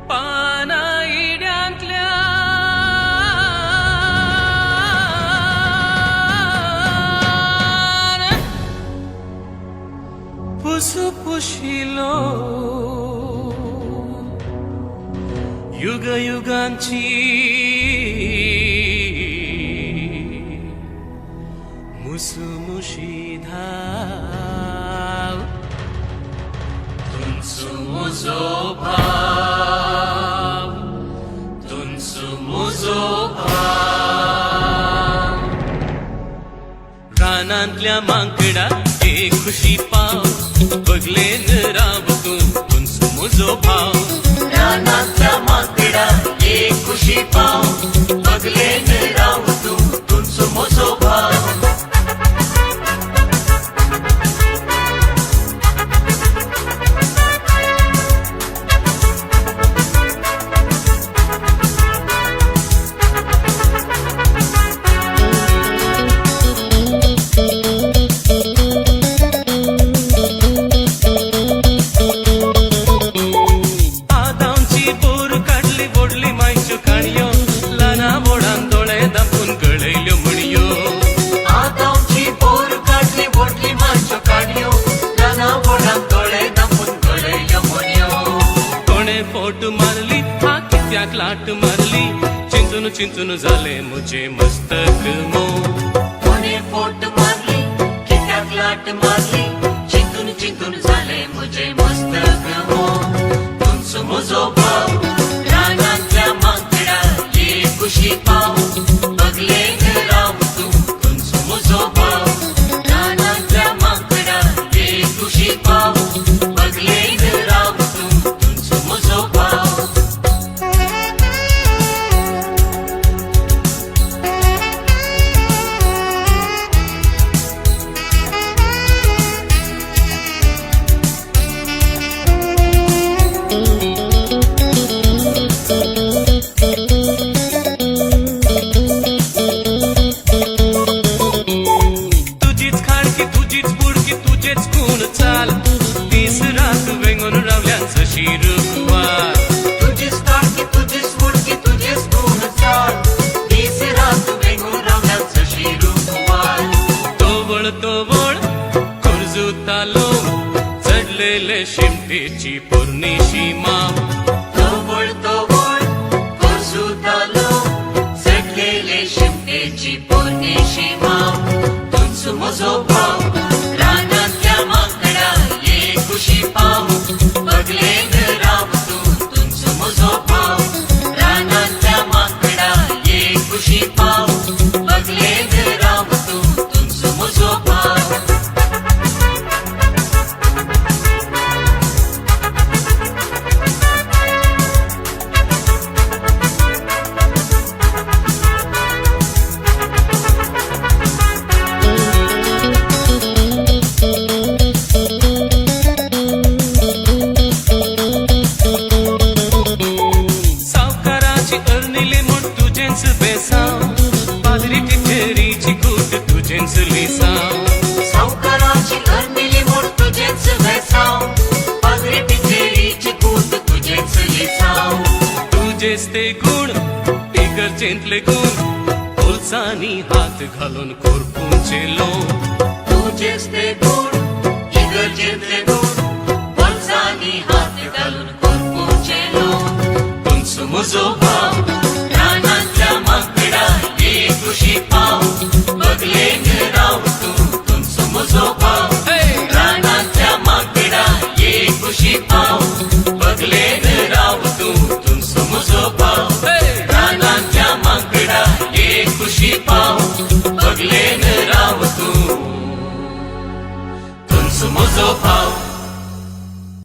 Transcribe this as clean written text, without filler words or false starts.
पानाईड्यांतल्या फुसफुशिलो युगयुगांची मुसमुशी धाव तुमचो म्हजो भाव तुमचो म्हजो भाव रानांतल्या मांकडा एक खुशी पाव बगलेन राव तूं तुमचो म्हजो भाव रानांतल्या मांकडा एक खुशी पाव बगलेन राव तूं तुमचो म्हजो भाव मारली हा कित्याक लाट मारली चिंतून चिंतून जाले मुझे मस्तक मो कोणे फोट मारली कित्याक लाट मारली चिंतून चिंतून जाले मुझे मस्तक मो तुमचो म्हजो भाव रानांतल्या मांकडा एक खुशी पाव बगलेन राव तूं तुमचो म्हजो भाव रानांतल्या मांकडा एक खुशी पाव बगलेन राव तूं तुमचो म्हजो भाव चढलेले शिमटेची पोरणीशी माव तोवळ तोवळ कोसुतालो चढलेले शिमटेची पोरणीशी माव तुमचो म्हजो भाव रानांतल्या मांकडा एक खुशी पाव बगलेन राव तूं तुमचो म्हजो भाव रानांतल्या मांकडा एक खुशी पाव बगलेन राव तूं तुमचो म्हजो भाव पादरी टिचरीची कूट तुझेच लिसाव सावकाराची अर्मिली मोड तुझेच वेसाव पादरी टिचरीची कूट तुझेच लिसाव तुझेच ते गुण इगर्जेंतले गुण ओलसानी हात घालून कोरपूंचे लो तुझेच ते गुण इगर्जेंतले गुण ओलसानी हात घालून कोरपूंचे लो तुमचो म्हजो भाव रानांतल्या मांकडा एक खुशी पाव बगलेन राव तूं तुमचो म्हजो भाव रानांतल्या मांकडा एक खुशी पाव बगलेन राव तूं तुमचो म्हजो भाव रानांतल्या मांकडा एक खुशी पाव बगलेन राव तूं तुमचो म्हजो भाव